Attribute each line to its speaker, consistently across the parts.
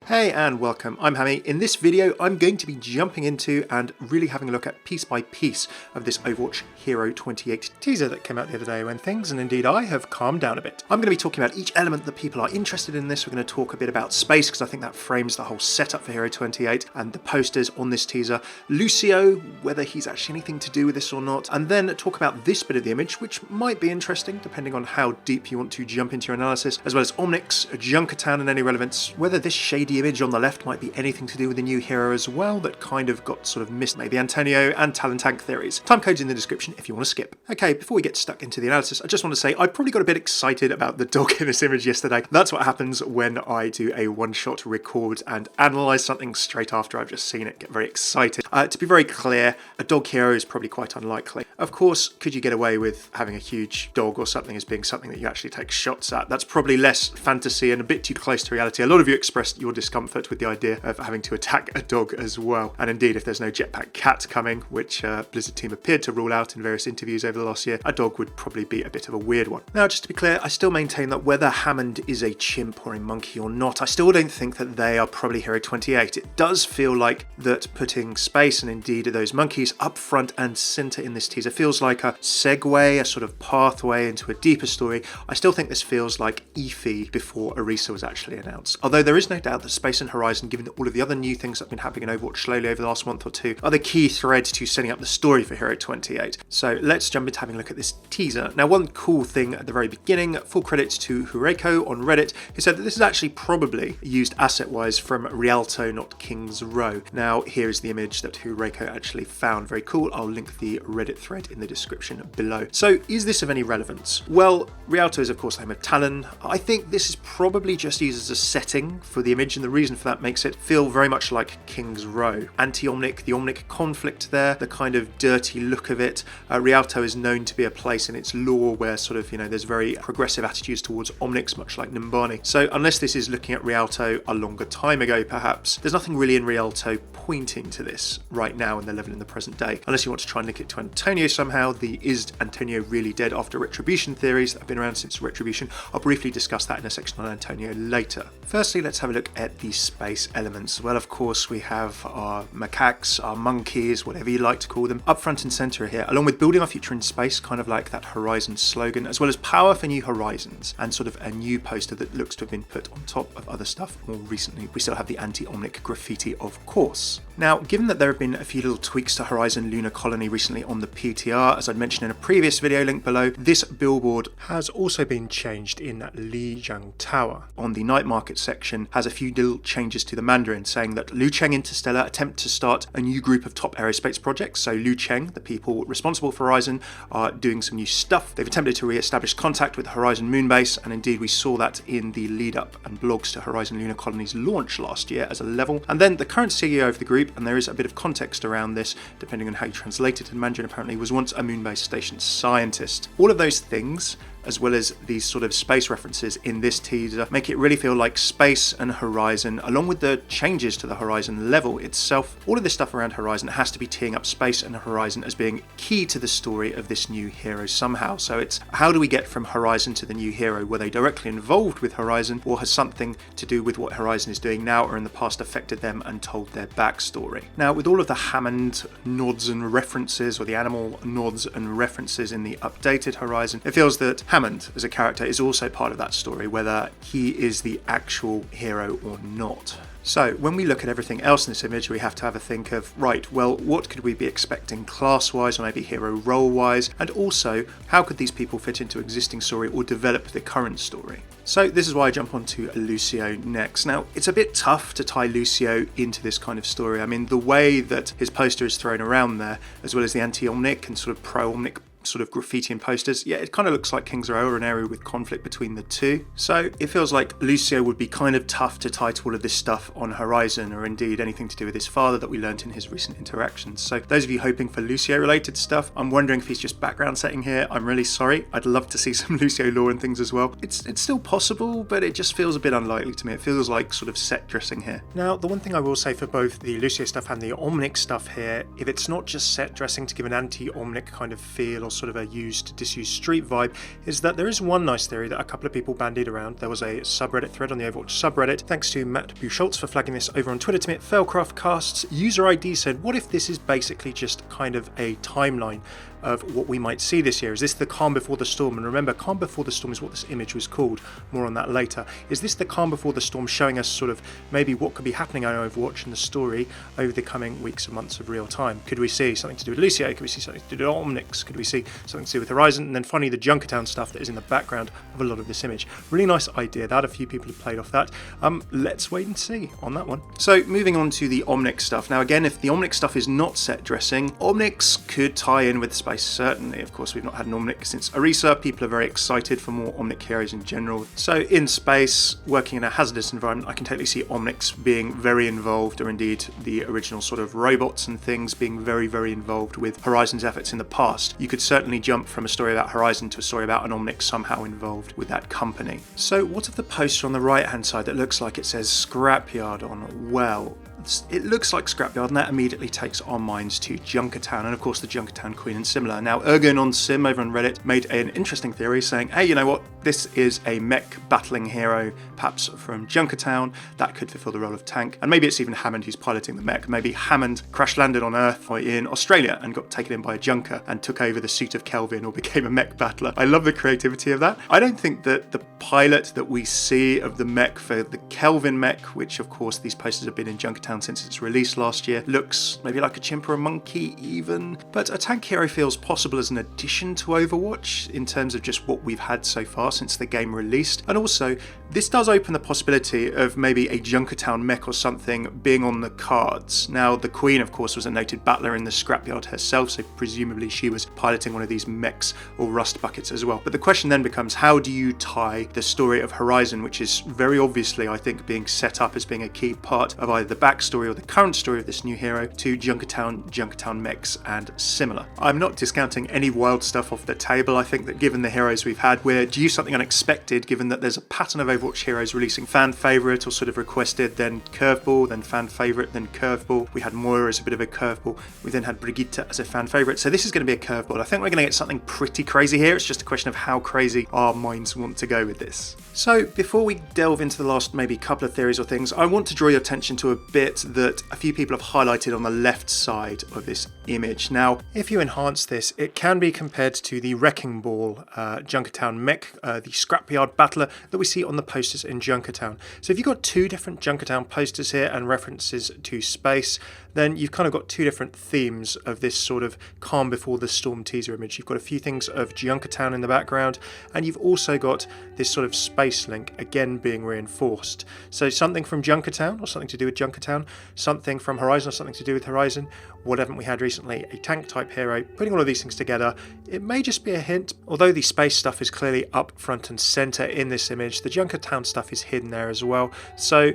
Speaker 1: Hey and welcome, I'm Hammeh. In this video I'm going to be jumping into and really having a look at piece by piece of this Overwatch Hero 28 teaser that came out the other day when things, and indeed I, have calmed down a bit. I'm going to be talking about each element that people are interested in this. We're going to talk a bit about space because I think that frames the whole setup for Hero 28 and the posters on this teaser. Lucio, whether he's actually anything to do with this or not, and then talk about this bit of the image, which might be interesting depending on how deep you want to jump into your analysis, as well as Omnics, Junkertown and any relevance, whether this shady image on the left might be anything to do with the new hero as well that kind of got sort of missed, maybe Antonio and Talon Tank theories. Timecodes in the description if you want to skip. Okay, before we get stuck into the analysis, I just want to say I probably got a bit excited about the dog in this image yesterday. That's what happens when I do a one-shot record and analyse something straight after I've just seen it, get very excited. To be very clear, a dog hero is probably quite unlikely. Of course, could you get away with having a huge dog or something as being something that you actually take shots at? That's probably less fantasy and a bit too close to reality. A lot of you expressed your discomfort with the idea of having to attack a dog as well. And indeed, if there's no jetpack cat coming, which Blizzard team appeared to rule out in various interviews over the last year, a dog would probably be a bit of a weird one. Now, just to be clear, I still maintain that whether Hammond is a chimp or a monkey or not, I still don't think that they are probably Hero 28. It does feel like that putting space and indeed those monkeys up front and center in this teaser feels like a segue, a sort of pathway into a deeper story. I still think this feels like Efi before Orisa was actually announced. Although there is no doubt that Space and Horizon, given all of the other new things that have been happening in Overwatch slowly over the last month or two, are the key thread to setting up the story for Hero 28. So let's jump into having a look at this teaser. Now, one cool thing at the very beginning, full credits to Hureko on Reddit, who said that this is actually probably used asset-wise from Rialto, not King's Row. Now, here's the image that Hureko actually found. Very cool. I'll link the Reddit thread in the description below. So is this of any relevance? Well, Rialto is of course the home of Talon. I think this is probably just used as a setting for the image, and the reason for that makes it feel very much like King's Row. Anti-Omnic, the Omnic conflict there, the kind of dirty look of it. Rialto is known to be a place in its lore where sort of, there's very progressive attitudes towards Omnics, much like Numbani. So unless this is looking at Rialto a longer time ago perhaps, there's nothing really in Rialto pointing to this right now in the level in the present day. Unless you want to try and link it to Antonio somehow, the is Antonio really dead after Retribution theories that have been around since Retribution. I'll briefly discuss that in a section on Antonio later. Firstly, let's have a look at the space elements. Well, of course, we have our macaques, our monkeys, whatever you like to call them, up front and center here, along with building our future in space, kind of like that Horizon slogan, as well as power for new horizons, and sort of a new poster that looks to have been put on top of other stuff more recently. We still have the anti-Omnic graffiti, of course. Now, given that there have been a few little tweaks to Horizon Lunar Colony recently on the PTR, as I'd mentioned in a previous video link below, this billboard has also been changed in Lucheng Tower. On the night market section has a few little changes to the Mandarin, saying that Lucheng Interstellar attempt to start a new group of top aerospace projects. So Lucheng, the people responsible for Horizon, are doing some new stuff. They've attempted to re-establish contact with the Horizon Moonbase, and indeed we saw that in the lead-up and blogs to Horizon Lunar Colony's launch last year as a level. And then the current CEO of the group, and there is a bit of context around this, depending on how you translate it in Mandarin apparently, was once a Moonbase station scientist. All of those things, as well as these sort of space references in this teaser, make it really feel like Space and Horizon, along with the changes to the Horizon level itself. All of this stuff around Horizon has to be teeing up Space and Horizon as being key to the story of this new hero somehow. So it's, how do we get from Horizon to the new hero? Were they directly involved with Horizon, or has something to do with what Horizon is doing now or in the past affected them and told their backstory? Now, with all of the Hammond nods and references, or the animal nods and references in the updated Horizon, it feels that Hammond as a character is also part of that story, whether he is the actual hero or not. So when we look at everything else in this image, we have to have a think of, right, well, what could we be expecting class-wise or maybe hero role-wise? And also, how could these people fit into existing story or develop the current story? So this is why I jump onto Lucio next. Now, it's a bit tough to tie Lucio into this kind of story. I mean, the way that his poster is thrown around there, as well as the anti-Omnic and sort of pro-Omnic sort of graffiti and posters, yeah, it kind of looks like King's Row or an area with conflict between the two. So it feels like Lucio would be kind of tough to tie to all of this stuff on Horizon, or indeed anything to do with his father that we learnt in his recent interactions. So those of you hoping for Lucio related stuff, I'm wondering if he's just background setting here. I'm really sorry. I'd love to see some Lucio lore and things as well. It's still possible, but it just feels a bit unlikely to me. It feels like sort of set dressing here. Now, the one thing I will say for both the Lucio stuff and the Omnic stuff here, if it's not just set dressing to give an anti-Omnic kind of feel or sort of a used, disused street vibe, is that there is one nice theory that a couple of people bandied around. There was a subreddit thread on the Overwatch subreddit, thanks to Matt Buchholz for flagging this over on Twitter to me at Failcraftcasts. User ID said, what if this is basically just kind of a timeline of what we might see this year? Is this the calm before the storm? And remember, calm before the storm is what this image was called. More on that later. Is this the calm before the storm, showing us sort of maybe what could be happening on Overwatch and the story over the coming weeks and months of real time? Could we see something to do with Lucio? Could we see something to do with Omnics? Could we see something to do with Horizon? And then finally the Junkertown stuff that is in the background of a lot of this image. Really nice idea. That a few people have played off that. Let's wait and see on that one. So moving on to the Omnics stuff. Now again, if the Omnics stuff is not set dressing, Omnics could tie in with space, certainly. Of course, we've not had an Omnic since Orisa. People are very excited for more Omnic heroes in general. So in space, working in a hazardous environment, I can totally see Omnics being very involved, or indeed the original sort of robots and things being very, very involved with Horizon's efforts in the past. You could certainly jump from a story about Horizon to a story about an Omnic somehow involved with that company. So what of the poster on the right hand side that looks like it says Scrapyard on? Well, it looks like Scrapyard, and that immediately takes our minds to Junkertown, and of course the Junkertown Queen and similar. Now, Ergon on Sim over on Reddit made an interesting theory saying, hey, you know what? This is a mech battling hero, perhaps from Junkertown, that could fulfill the role of tank. And maybe it's even Hammond who's piloting the mech. Maybe Hammond crash landed on Earth or in Australia and got taken in by a Junker and took over the suit of Kelvin or became a mech battler. I love the creativity of that. I don't think that the pilot that we see of the mech for the Kelvin mech, which of course these posters have been in Junkertown since its release last year, looks maybe like a chimp or a monkey even. But a tank hero feels possible as an addition to Overwatch in terms of just what we've had so far since the game released. And also, this does open the possibility of maybe a Junkertown mech or something being on the cards. Now, the Queen, of course, was a noted battler in the Scrapyard herself, so presumably she was piloting one of these mechs or rust buckets as well. But the question then becomes, how do you tie the story of Horizon, which is very obviously, I think, being set up as being a key part of either the backstory or the current story of this new hero, to Junkertown mechs and similar. I'm not discounting any wild stuff off the table. I think that given the heroes we've had, we're due something unexpected, given that there's a pattern of Overwatch heroes releasing fan favourite or sort of requested, then curveball, then fan favourite, then curveball. We had Moira as a bit of a curveball. We then had Brigitte as a fan favourite. So this is going to be a curveball. I think we're going to get something pretty crazy here. It's just a question of how crazy our minds want to go with this. So before we delve into the last maybe couple of theories or things, I want to draw your attention to a bit that a few people have highlighted on the left side of this image. Now, if you enhance this, it can be compared to the Wrecking Ball Junkertown mech, the Scrapyard battler that we see on the posters in Junkertown. So if you've got two different Junkertown posters here and references to space, then you've kind of got two different themes of this sort of calm before the storm teaser image. You've got a few things of Junkertown in the background, and you've also got this sort of space link again being reinforced. So something from Junkertown or something to do with Junkertown, something from Horizon or something to do with Horizon. What haven't we had recently? A tank type hero. Putting all of these things together, it may just be a hint. Although the space stuff is clearly up front and center in this image, the Junkertown stuff is hidden there as well. So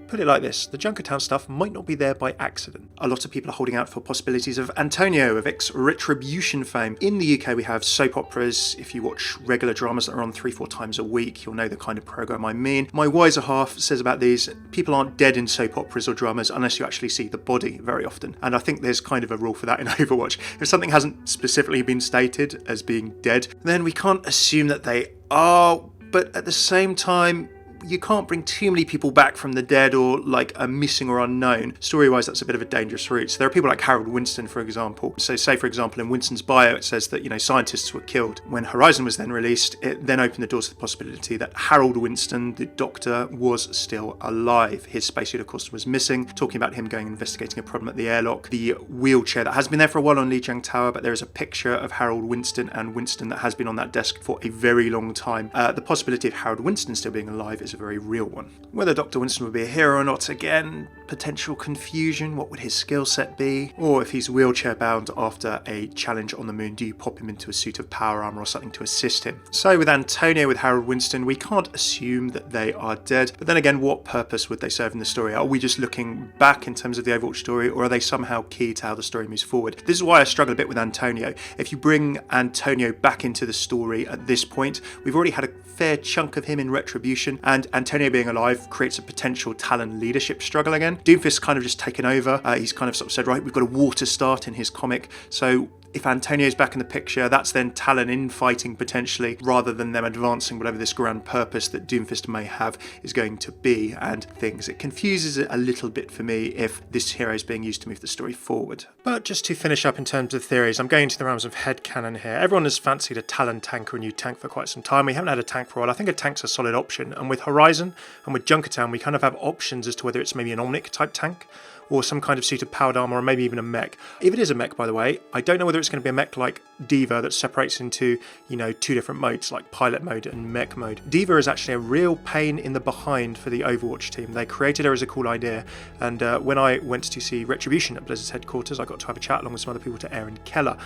Speaker 1: put it like this, the Junkertown stuff might not be there by accident. A lot of people are holding out for possibilities of Antonio, of ex-Retribution fame. In the UK we have soap operas. If you watch regular dramas that are on 3-4 times a week, you'll know the kind of programme I mean. My wiser half says about these, people aren't dead in soap operas or dramas unless you actually see the body very often. And I think there's kind of a rule for that in Overwatch. If something hasn't specifically been stated as being dead, then we can't assume that they are, but at the same time, you can't bring too many people back from the dead or like a missing or unknown. Story-wise, that's a bit of a dangerous route. So there are people like Harold Winston, for example. So say, for example, in Winston's bio, it says that, you know, scientists were killed. When Horizon was then released, it then opened the doors to the possibility that Harold Winston, the Doctor, was still alive. His spacesuit, of course, was missing. Talking about him going investigating a problem at the airlock. The wheelchair that has been there for a while on Lucheng Tower, but there is a picture of Harold Winston and Winston that has been on that desk for a very long time. The possibility of Harold Winston still being alive is a very real one. Whether Dr. Winston would be a hero or not, again, potential confusion. What would his skill set be? Or if he's wheelchair bound after a challenge on the moon, do you pop him into a suit of power armor or something to assist him? So with Antonio, with Harold Winston, we can't assume that they are dead. But then again, what purpose would they serve in the story? Are we just looking back in terms of the Overwatch story, or are they somehow key to how the story moves forward? This is why I struggle a bit with Antonio. If you bring Antonio back into the story at this point, we've already had a fair chunk of him in Retribution, and Antonio being alive creates a potential Talon leadership struggle again. Doomfist's kind of just taken over. He's kind of sort of said, right, we've got a war to start in his comic, so if Antonio's back in the picture, that's then Talon infighting potentially, rather than them advancing whatever this grand purpose that Doomfist may have is going to be, and things. It confuses it a little bit for me if this hero is being used to move the story forward. But just to finish up in terms of theories, I'm going into the realms of headcanon here. Everyone has fancied a Talon Tank or a new tank for quite some time. We haven't had a tank for a while. I think a tank's a solid option, and with Horizon and with Junkertown, we kind of have options as to whether it's maybe an Omnic type tank or some kind of suit of powered armor, or maybe even a mech. If it is a mech, by the way, I don't know whether it's going to be a mech like Diva that separates into, you know, two different modes, like pilot mode and mech mode. Diva is actually a real pain in the behind for the Overwatch team. They created her as a cool idea, and when I went to see Retribution at Blizzard's headquarters, I got to have a chat along with some other people, to Aaron Keller,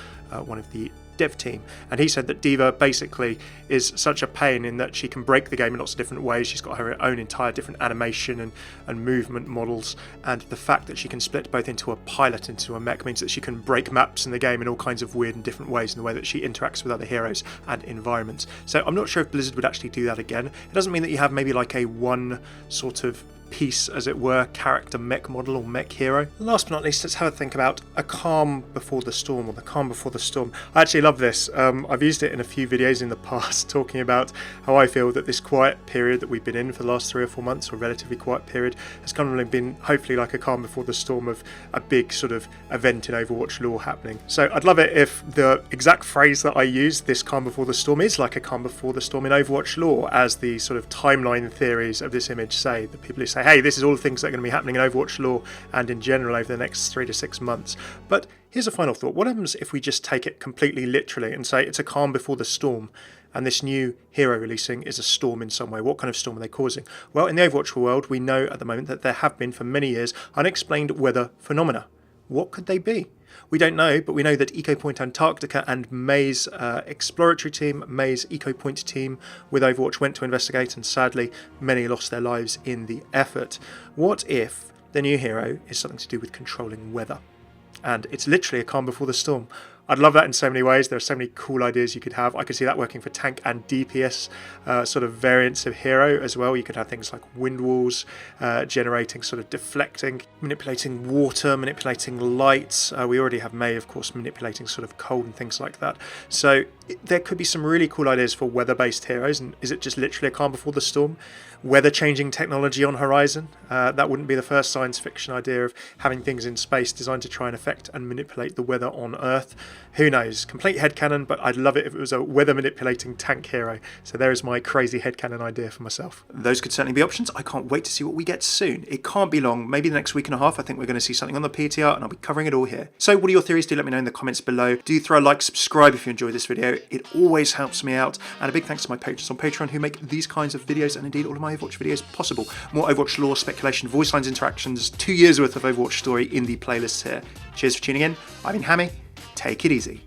Speaker 1: one of the dev team, and he said that Diva basically is such a pain in that she can break the game in lots of different ways. She's got her own entire different animation and movement models, and the fact that she can split both into a pilot and into a mech means that she can break maps in the game in all kinds of weird and different ways in the way that she interacts with other heroes and environments. So I'm not sure if Blizzard would actually do that again. It doesn't mean that you have maybe like a one sort of piece, as it were, character mech model or mech hero. Last but not least, let's have a think about a calm before the storm, or the calm before the storm. I actually love this. I've used it in a few videos in the past, talking about how I feel that this quiet period that we've been in for the last 3 or 4 months, or relatively quiet period, has kind of been hopefully like a calm before the storm of a big sort of event in Overwatch lore happening. So I'd love it if the exact phrase that I use, this calm before the storm, is like a calm before the storm in Overwatch lore, as the sort of timeline theories of this image say. The people who say, hey, this is all the things that are going to be happening in Overwatch lore and in general over the next 3 to 6 months. But here's a final thought. What happens if we just take it completely literally and say it's a calm before the storm, and this new hero releasing is a storm in some way? What kind of storm are they causing? Well, in the Overwatch world, we know at the moment that there have been for many years unexplained weather phenomena. What could they be? We don't know, but we know that EcoPoint Antarctica and May's exploratory team, May's EcoPoint team with Overwatch, went to investigate, and sadly many lost their lives in the effort. What if the new hero is something to do with controlling weather? And it's literally a calm before the storm. I'd love that in so many ways. There are so many cool ideas you could have. I could see that working for tank and DPS sort of variants of hero as well. You could have things like wind walls, generating sort of deflecting, manipulating water, manipulating lights. We already have May, of course, manipulating sort of cold and things like that. So there could be some really cool ideas for weather-based heroes. And is it just literally a calm before the storm? Weather-changing technology on Horizon? That wouldn't be the first science fiction idea of having things in space designed to try and affect and manipulate the weather on Earth. Who knows? Complete headcanon, but I'd love it if it was a weather-manipulating tank hero. So there is my crazy headcanon idea for myself. Those could certainly be options. I can't wait to see what we get soon. It can't be long. Maybe the next week and a half, I think we're going to see something on the PTR, and I'll be covering it all here. So what are your theories? Do let me know in the comments below. Do throw a like, subscribe if you enjoyed this video. It always helps me out. And a big thanks to my patrons on Patreon who make these kinds of videos, and indeed all of my Overwatch videos, possible. More Overwatch lore, speculation, voice lines, interactions, 2 years worth of Overwatch story in the playlists here. Cheers for tuning in. I've been Hammeh. Take it easy.